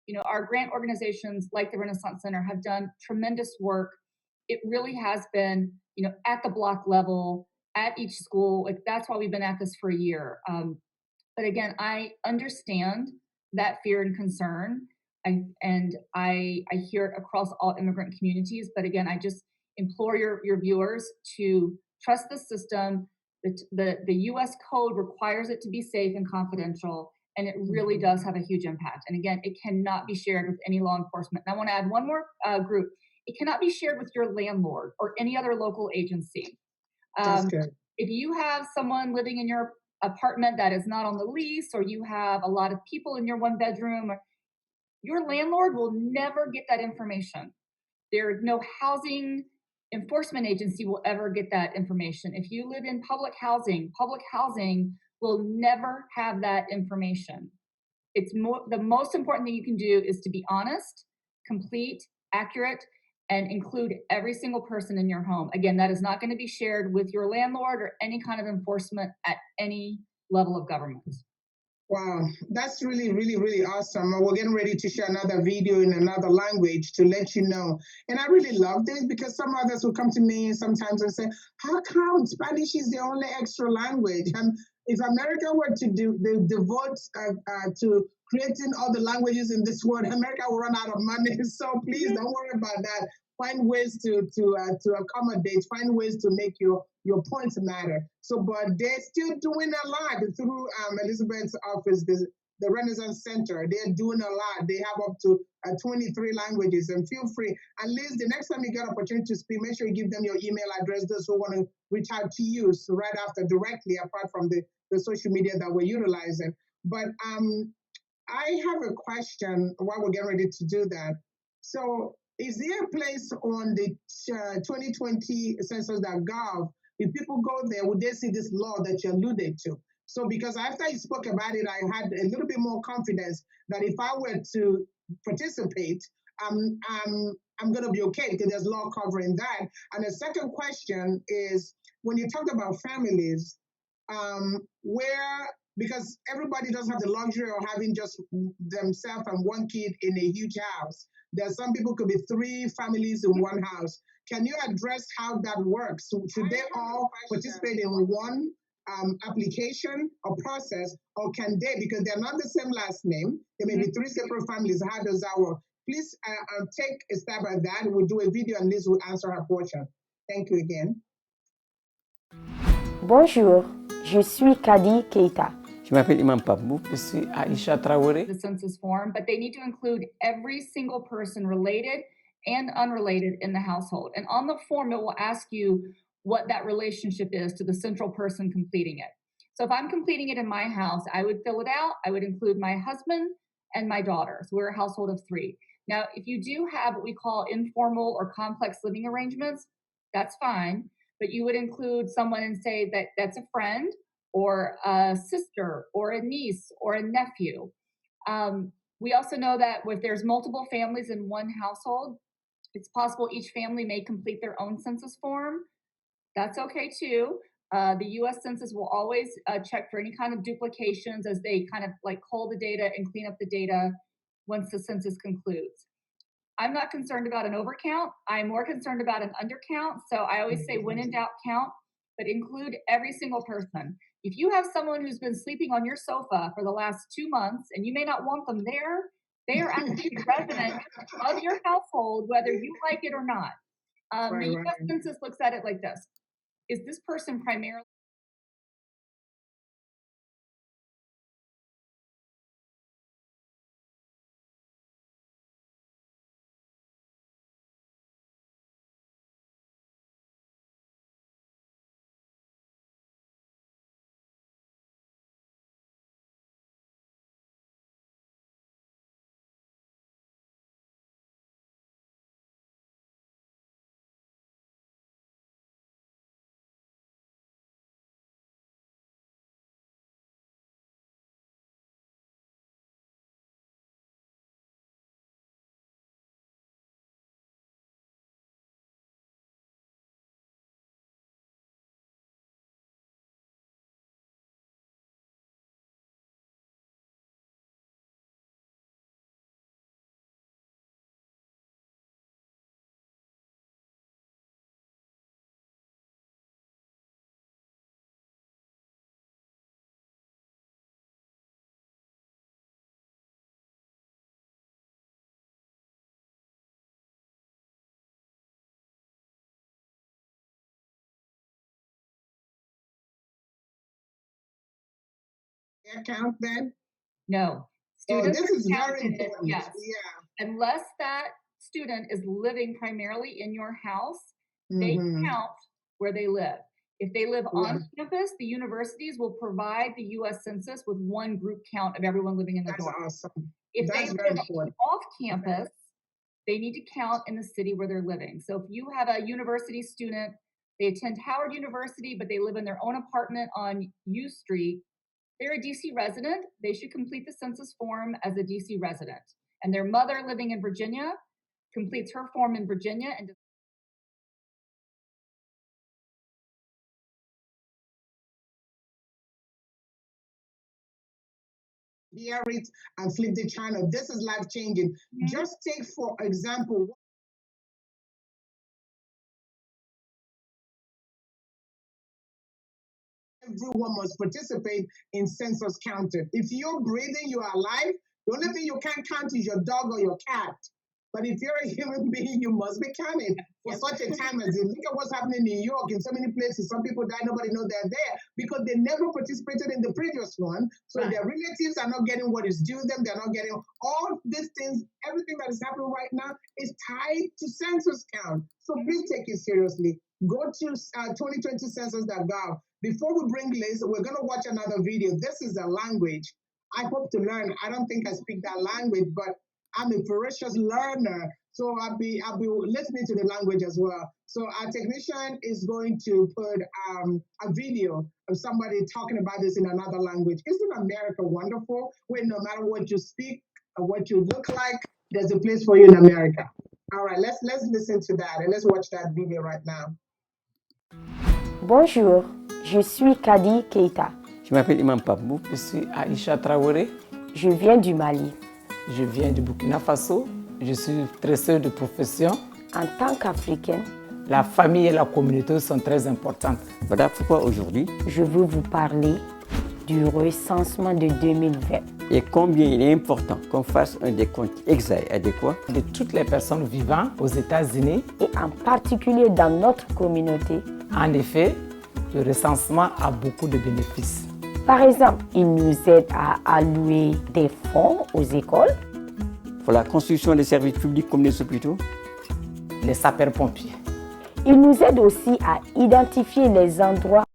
You know, our grant organizations like the Renaissance Center have done tremendous work. It really has been, you know, at the block level, at each school. Like that's why we've been at this for a year. But again, I understand that fear and concern, I hear it across all immigrant communities. But again, I just implore your viewers to trust the system. The U.S. code requires it to be safe and confidential, and it really does have a huge impact. And again, it cannot be shared with any law enforcement. And I want to add one more group. It cannot be shared with your landlord or any other local agency.
That's good.
If you have someone living in your apartment that is not on the lease, or you have a lot of people in your one bedroom, your landlord will never get that information. There, no housing enforcement agency will ever get that information. If you live in public housing will never have that information. It's the most important thing you can do is to be honest, complete, accurate, and include every single person in your home. Again, that is not going to be shared with your landlord or any kind of enforcement at any level of government.
Wow, that's really, really, really awesome. We're getting ready to share another video in another language to let you know. And I really love this because some others will come to me sometimes and say, how come Spanish is the only extra language? And if America were to devote to creating all the languages in this world, America will run out of money. So please don't worry about that. Find ways to accommodate, find ways to make your points matter. So, but they're still doing a lot through Elizabeth's office, the Renaissance Center. They're doing a lot. They have up to 23 languages. And feel free, at least the next time you get opportunity to speak, make sure you give them your email address, those who want to reach out to you. So right after, directly, apart from the social media that we're utilizing. But I have a question while we're getting ready to do that. So, is there a place on the 2020 census.gov, if people go there, would they see this law that you alluded to? So because after you spoke about it, I had a little bit more confidence that if I were to participate, I'm going to be okay because there's law covering that. And the second question is, when you talk about families, because everybody doesn't have the luxury of having just themselves and one kid in a huge house. There are some people could be 3 families in one house. Can you address how that works? Should they all participate in one application or process, or can they, because they're not the same last name, there may be 3 separate families, how does that work? Please take a stab at that. We'll do a video and Liz will answer her portion. Thank you again.
Bonjour, je suis Kadi Keita.
Je m'appelle Imam Papou, je suis Aisha Traoré.
The census form, but they need to include every single person related and unrelated in the household. And on the form, it will ask you what that relationship is to the central person completing it. So if I'm completing it in my house, I would fill it out. I would include my husband and my daughter. So we're a household of 3. Now, if you do have what we call informal or complex living arrangements, that's fine. But you would include someone and say that that's a friend, or a sister, or a niece, or a nephew. We also know that if there's multiple families in one household, it's possible each family may complete their own census form. That's okay too, The US Census will always check for any kind of duplications as they kind of like cull the data and clean up the data once the census concludes. I'm not concerned about an overcount. I'm more concerned about an undercount. So I always say when in doubt, count, but include every single person. If you have someone who's been sleeping on your sofa for the last 2 months and you may not want them there, they are actually a resident of your household, whether you like it or not. The US Census looks at it like this. Is this person primarily
count then?
No.
Students this is very
counted,
important.
yes.
Yeah.
Unless that student is living primarily in your house, they count where they live. If they live on campus, the universities will provide the US Census with one group count of everyone living in the dorm.
That's awesome.
If
That's
they
very
live
important.
off campus, they need to count in the city where they're living. So if you have a university student, they attend Howard University, but they live in their own apartment on U Street, they're a DC resident, they should complete the census form as a DC resident. And their mother living in Virginia completes her form in Virginia and
hear it and flip the channel. This is life changing. Just take, for example, everyone must participate in census counted. If you're breathing, you are alive. The only thing you can't count is your dog or your cat. But if you're a human being, you must be counted for such a time as this. Look at what's happening in New York, in so many places. Some people die, nobody knows they're there because they never participated in the previous one. So their relatives are not getting what is due them. They're not getting all these things. Everything that is happening right now is tied to census count. So please take it seriously. Go to 2020census.gov. Before we bring Liz, we're going to watch another video. This is a language I hope to learn. I don't think I speak that language, but I'm a voracious learner, so I'll be listening to the language as well. So our technician is going to put a video of somebody talking about this in another language. Isn't America wonderful? Where no matter what you speak or what you look like, there's a place for you in America. All right, let's listen to that and let's watch that video right now.
Bonjour, je suis Kadi Keita.
Je m'appelle Imam Papbou. Je suis Aïcha Traoré.
Je viens du Mali.
Je viens du Burkina Faso. Je suis tresseur de profession.
En tant qu'Africaine,
la famille et la communauté sont très importantes.
Voilà pourquoi aujourd'hui,
je veux vous parler du recensement de 2020.
Et combien il est important qu'on fasse un décompte exact et adéquat
de toutes les personnes vivant aux États-Unis
et en particulier dans notre communauté.
En effet, le recensement a beaucoup de bénéfices.
Par exemple, il nous aide à allouer des fonds aux écoles.
Pour la construction des services publics comme les hôpitaux.
Les sapeurs-pompiers.
Il nous aide aussi à identifier les endroits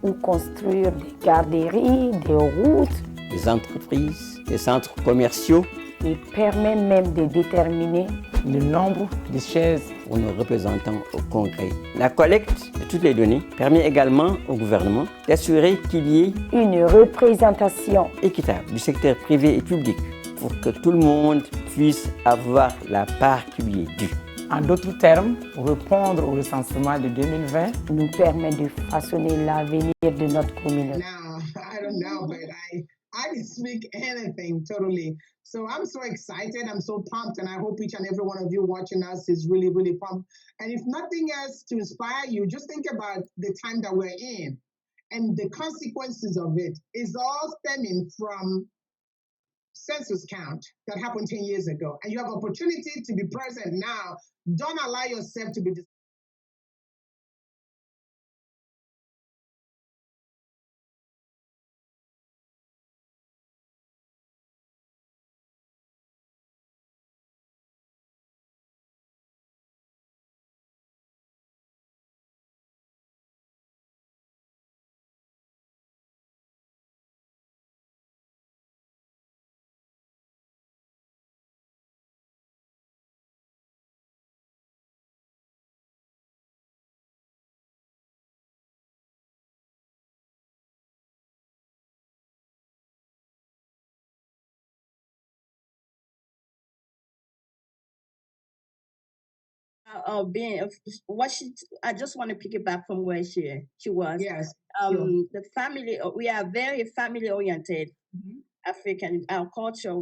où construire des garderies, des routes,
des entreprises, des centres commerciaux.
Il permet même de déterminer
le nombre de chaises
pour nos représentants au Congrès. La collecte de toutes les données permet également au gouvernement d'assurer qu'il y ait
une représentation
équitable du secteur privé et public pour que tout le monde puisse avoir la part qui lui est due.
En d'autres termes, répondre au recensement de 2020
nous permet de façonner l'avenir de notre communauté.
Now, I don't know, but I can speak anything totally. So I'm so excited. I'm so pumped. And I hope each and every one of you watching us is really, really pumped. And if nothing else to inspire you, just think about the time that we're in and the consequences of it is all stemming from census count that happened 10 years ago. And you have opportunity to be present now. Don't allow yourself to be
being what she I just want to pick it back from where she was.
Yes. Sure.
The family, we are very family oriented. African, our culture,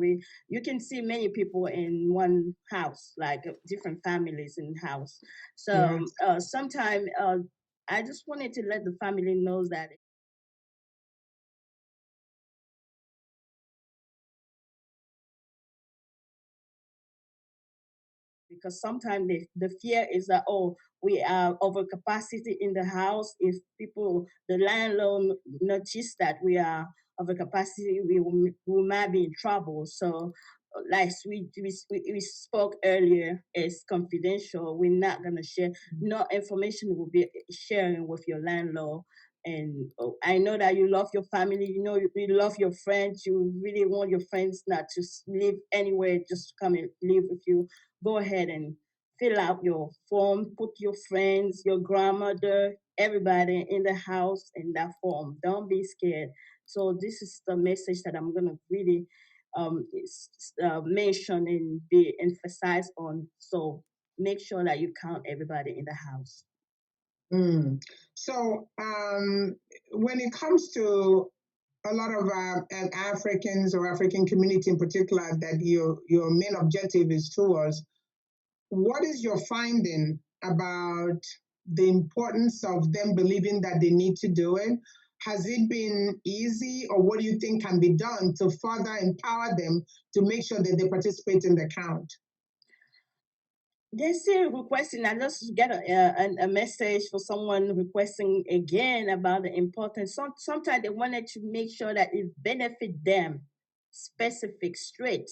you can see many people in one house, like different families in house. So sometimes I just wanted to let the family know that because sometimes the fear is that, oh, we are over capacity in the house. If the landlord notice that we are over capacity, we might be in trouble. So like we spoke earlier, it's confidential. We're not going to share. No information will be sharing with your landlord. And I know that you love your family, you know, you love your friends, you really want your friends not to live anywhere, just to come and live with you. Go ahead and fill out your form, put your friends, your grandmother, everybody in the house in that form. Don't be scared. So this is the message that I'm going to really mention and be emphasized on. So make sure that you count everybody in the house.
So when it comes to a lot of Africans or African community in particular, that your main objective is towards, what is your finding about the importance of them believing that they need to do it? Has it been easy, or what do you think can be done to further empower them to make sure that they participate in the count?
They're still requesting. I just get a message for someone requesting again about the importance. Sometimes they wanted to make sure that it benefit them, specific, straight.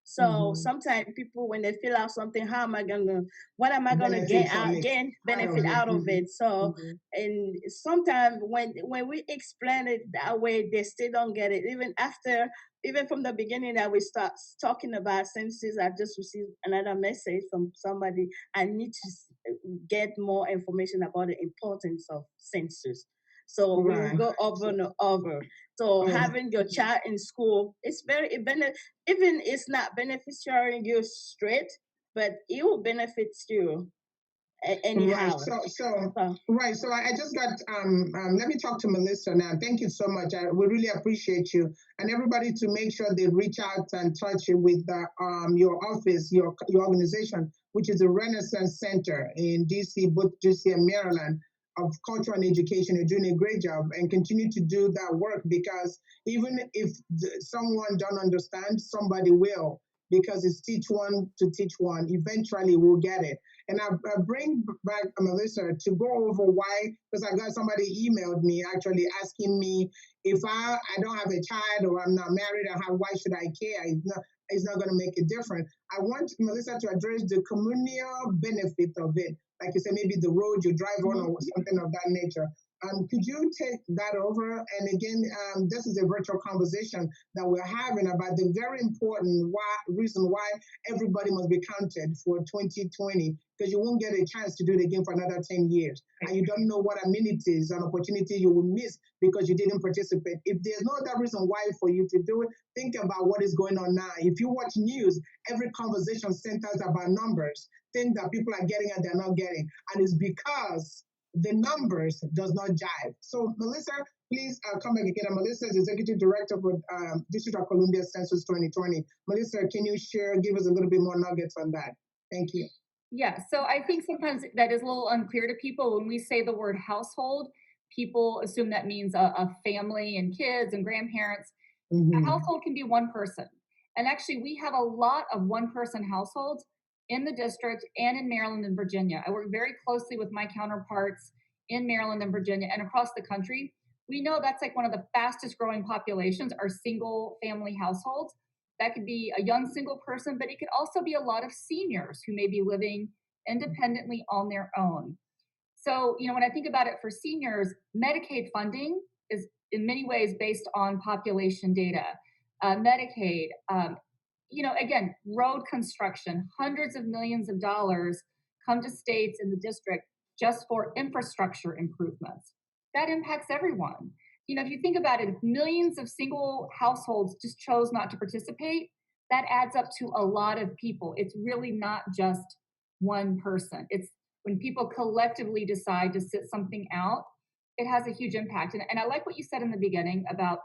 So sometimes people, when they fill out something, what am I gonna gain benefit out of it? So and sometimes when we explain it that way, they still don't get it. Even from the beginning that we start talking about census, I just received another message from somebody. I need to get more information about the importance of census. So we will go over and over. So having your child in school, it's even it's not beneficiary you straight, but it will benefit you anyhow.
Right. So I just got let me talk to Melissa now. Thank you so much. We really appreciate you, and everybody to make sure they reach out and touch you with your office, your organization, which is the Renaissance Center in DC, both DC and Maryland, of culture and education. You're doing a great job, and continue to do that work, because even if someone don't understand, somebody will, because it's teach one to teach one. Eventually we'll get it. And I bring back Melissa to go over why, because I got somebody emailed me actually asking me if I don't have a child or I'm not married, why should I care? It's not going to make a difference. I want Melissa to address the communal benefit of it. Like you said, maybe the road you drive on or something of that nature. Could you take that over? And again, this is a virtual conversation that we're having about the very important reason why everybody must be counted for 2020, because you won't get a chance to do it again for another 10 years. And you don't know what amenities and opportunity you will miss because you didn't participate. If there's no other reason why for you to do it, think about what is going on now. If you watch news, every conversation centers about numbers, things that people are getting and they're not getting. And it's because the numbers does not jive. So Melissa, please come back again. Melissa is Executive Director for District of Columbia Census 2020. Melissa, can you give us a little bit more nuggets on that? Thank you.
Yeah, so I think sometimes that is a little unclear to people. When we say the word household, people assume that means a family and kids and grandparents. A household can be one person. And actually, we have a lot of one-person households in the district and in Maryland and Virginia. I work very closely with my counterparts in Maryland and Virginia and across the country. We know that's like one of the fastest growing populations are single family households. That could be a young single person, but it could also be a lot of seniors who may be living independently on their own. So, when I think about it for seniors, Medicaid funding is in many ways based on population data. Medicaid, again, road construction, hundreds of millions of dollars come to states in the district just for infrastructure improvements. That impacts everyone. If you think about it, if millions of single households just chose not to participate, that adds up to a lot of people. It's really not just one person. It's when people collectively decide to sit something out, it has a huge impact. And I like what you said in the beginning about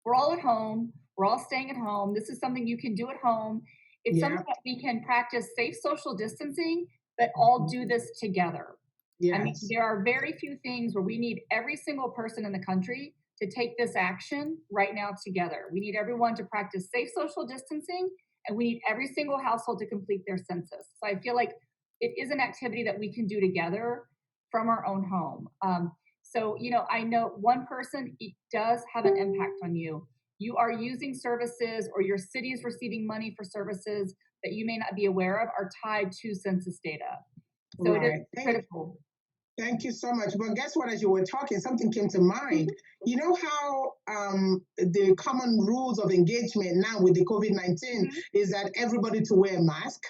we're all at home, we're all staying at home. This is something you can do at home. It's something that we can practice safe social distancing, but all do this together.
Yes.
I mean, there are very few things where we need every single person in the country to take this action right now together. We need everyone to practice safe social distancing, and we need every single household to complete their census. So I feel like it is an activity that we can do together from our own home. So, I know one person, it does have an impact on you. You are using services or your city is receiving money for services that you may not be aware of are tied to census data. So it is critical.
Thank you so much. But guess what, as you were talking, something came to mind. You know how the common rules of engagement now with the COVID-19 is that everybody to wear a mask?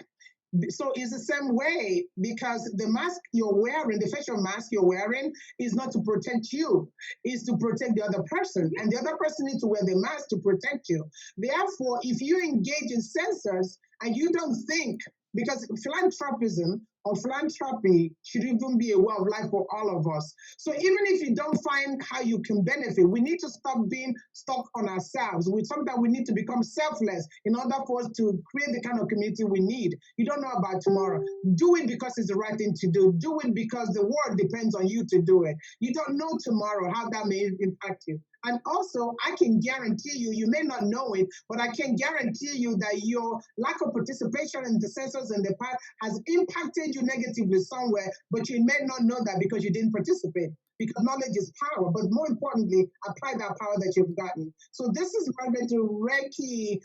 So it's the same way, because the mask you're wearing, the facial mask you're wearing, is not to protect you, it's to protect the other person. And the other person needs to wear the mask to protect you. Therefore, if you engage in census and you don't think, because philanthropism or philanthropy should even be a way of life for all of us. So even if you don't find how you can benefit, we need to stop being stuck on ourselves. Sometimes we need to become selfless in order for us to create the kind of community we need. You don't know about tomorrow. Do it because it's the right thing to do. Do it because the world depends on you to do it. You don't know tomorrow how that may impact you. And also, I can guarantee you, you may not know it, but I can guarantee you that your lack of participation in the census in the past has impacted you negatively somewhere, but you may not know that because you didn't participate. Because knowledge is power, but more importantly, apply that power that you've gotten. So this is Margaret Reiki.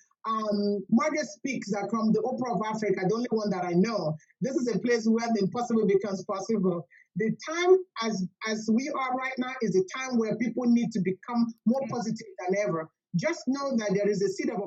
Margaret Speaks from the Opera of Africa, the only one that I know. This is a place where the impossible becomes possible. The time as we are right now is a time where people need to become more positive than ever. Just know that there is a seed of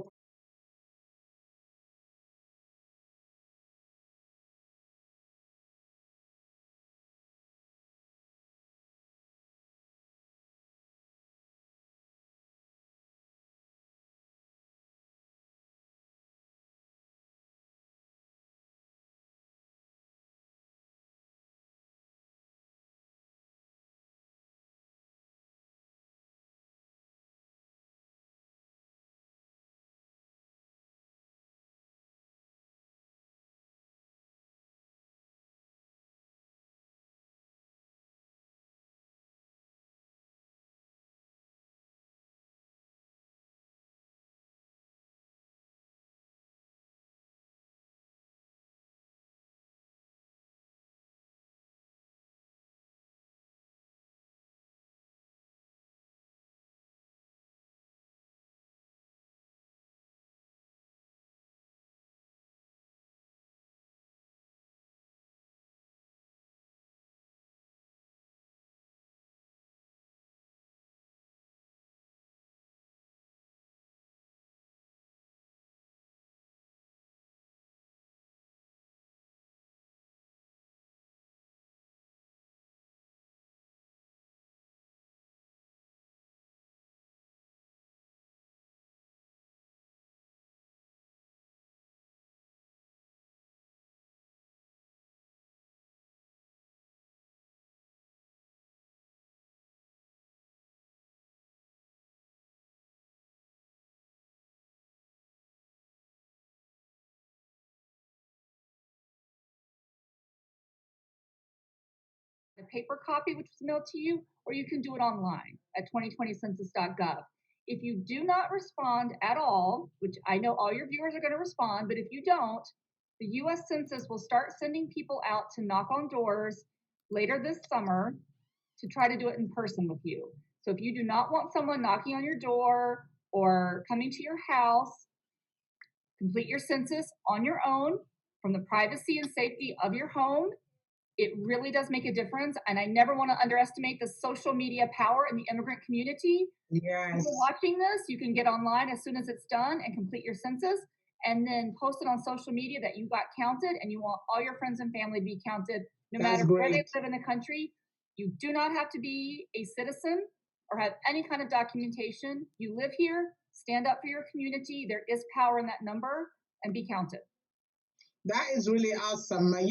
a paper copy, which was mailed to you, or you can do it online at 2020census.gov. If you do not respond at all, which I know all your viewers are going to respond, but if you don't, the US Census will start sending people out to knock on doors later this summer to try to do it in person with you. So if you do not want someone knocking on your door or coming to your house, complete your census on your own from the privacy and safety of your home. It really does make a difference. And I never want to underestimate the social media power in the immigrant community.
Yes.
If you're watching this, you can get online as soon as it's done and complete your census, and then post it on social media that you got counted and you want all your friends and family to be counted, no matter where they live in the country. You do not have to be a citizen or have any kind of documentation. You live here, stand up for your community. There is power in that number, and be counted.
That is really awesome. I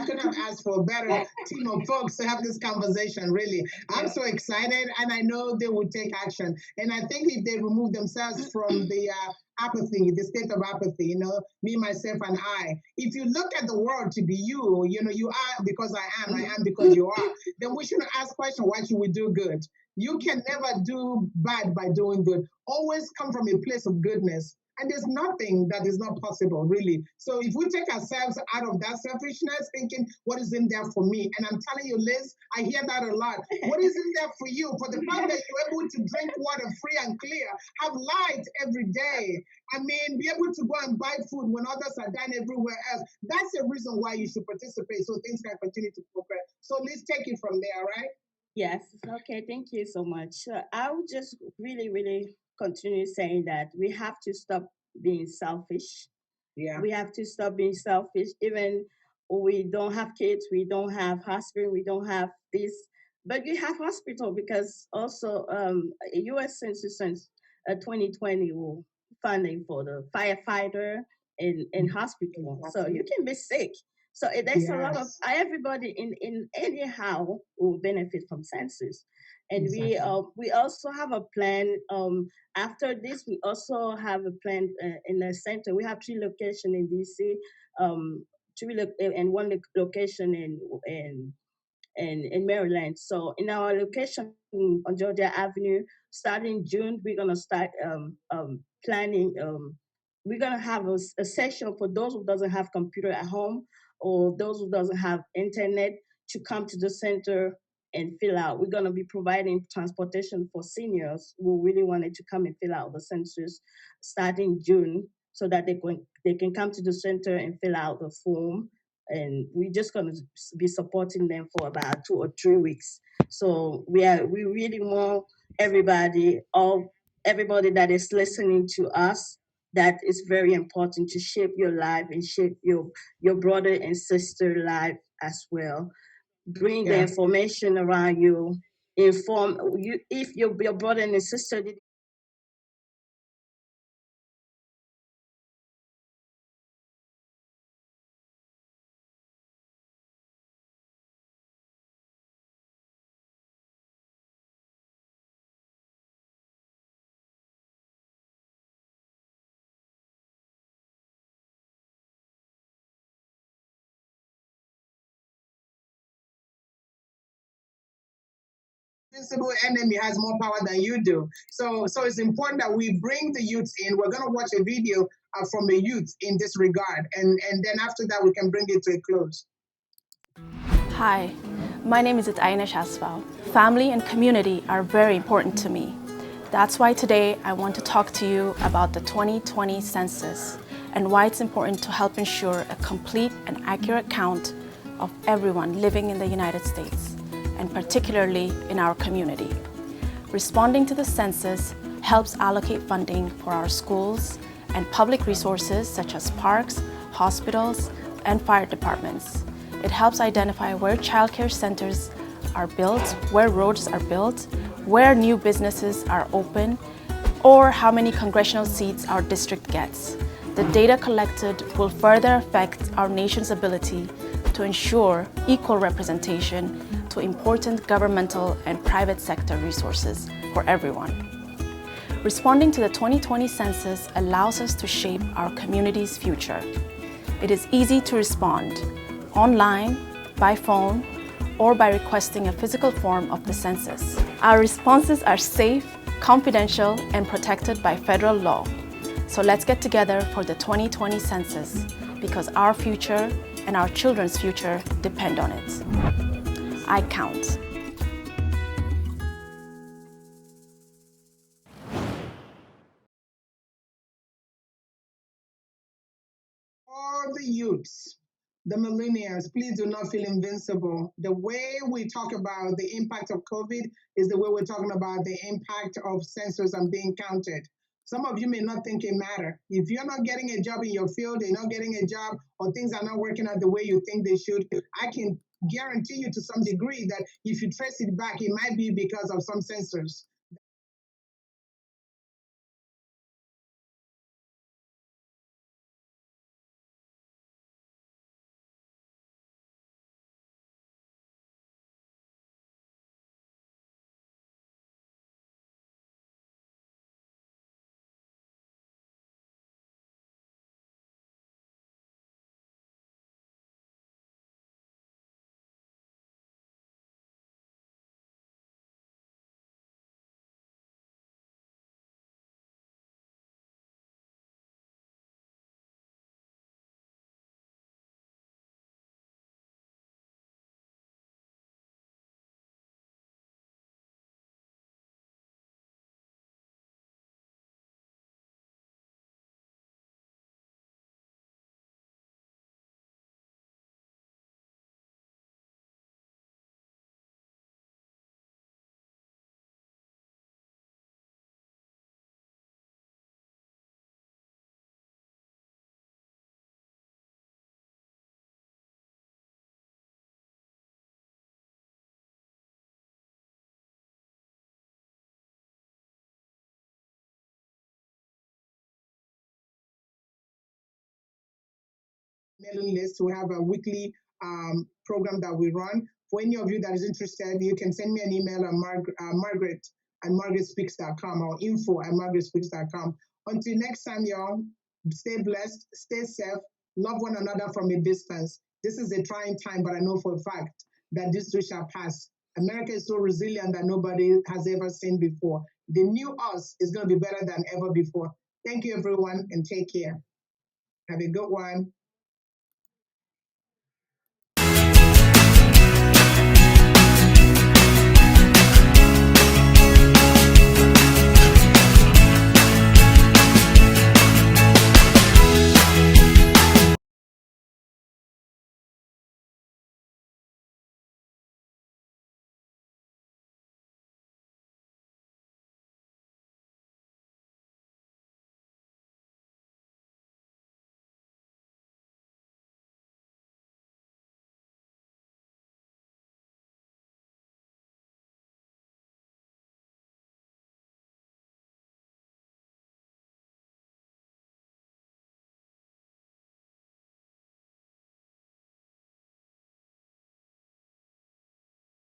couldn't have asked for a better team of folks to have this conversation, really. I'm so excited, and I know they will take action. And I think if they remove themselves from the apathy, the state of apathy, me, myself, and I, if you look at the world to be you are because I am because you are, then we shouldn't ask questions, why should we do good? You can never do bad by doing good. Always come from a place of goodness. And there's nothing that is not possible, really. So if we take ourselves out of that selfishness, thinking, what is in there for me? And I'm telling you, Liz, I hear that a lot. What is in there for you? For the fact that you're able to drink water free and clear, have light every day, be able to go and buy food when others are dying everywhere else. That's the reason why you should participate, so things can continue to progress. So Liz, take it from there, right?
Yes, okay, thank you so much. I would just really continue saying that we have to stop being selfish.
Yeah.
We have to stop being selfish. Even we don't have kids, we don't have hospital, we don't have this, but we have hospital because also US Census since 2020 will funding for the firefighter in hospital. So you can be sick. So there's a lot of everybody in anyhow will benefit from census. And we also have a plan. After this, we also have a plan in the center. We have 3 locations in DC, and 1 location in Maryland. So in our location on Georgia Avenue, starting June, we're gonna start planning. We're gonna have a session for those who doesn't have computer at home or those who doesn't have internet to come to the center and fill out. We're gonna be providing transportation for seniors who really wanted to come and fill out the census starting June, so that they can come to the center and fill out the form. And we're just gonna be supporting them for about 2 or 3 weeks. So we really want everybody that is listening to us, that is very important to shape your life and shape your brother and sister life as well. Bring the information around you, inform you if your brother and sister did.
Invisible enemy has more power than you do. So it's important that we bring the youth in. We're going to watch a video from the youth in this regard. And then after that, we can bring it to a close.
Hi, my name is Aina Shasval. Family and community are very important to me. That's why today I want to talk to you about the 2020 census and why it's important to help ensure a complete and accurate count of everyone living in the United States, and particularly in our community. Responding to the census helps allocate funding for our schools and public resources such as parks, hospitals, and fire departments. It helps identify where childcare centers are built, where roads are built, where new businesses are open, or how many congressional seats our district gets. The data collected will further affect our nation's ability to ensure equal representation to important governmental and private sector resources for everyone. Responding to the 2020 census allows us to shape our community's future. It is easy to respond, online, by phone, or by requesting a physical form of the census. Our responses are safe, confidential, and protected by federal law. So let's get together for the 2020 census, because our future and our children's future depend on it. I count.
All the youths, the millennials, please do not feel invincible. The way we talk about the impact of COVID is the way we're talking about the impact of census and being counted. Some of you may not think it matters. If you're not getting a job in your field, you're not getting a job, or things are not working out the way you think they should, I can guarantee you to some degree that if you trace it back, it might be because of some censors. Mailing list. We have a weekly program that we run. For any of you that is interested, you can send me an email at Margaret at margaretspeaks.com or info@margaretspeaks.com. Until next time, y'all, stay blessed, stay safe, love one another from a distance. This is a trying time, but I know for a fact that this too shall pass. America is so resilient that nobody has ever seen before. The new us is going to be better than ever before. Thank you, everyone, and take care. Have a good one.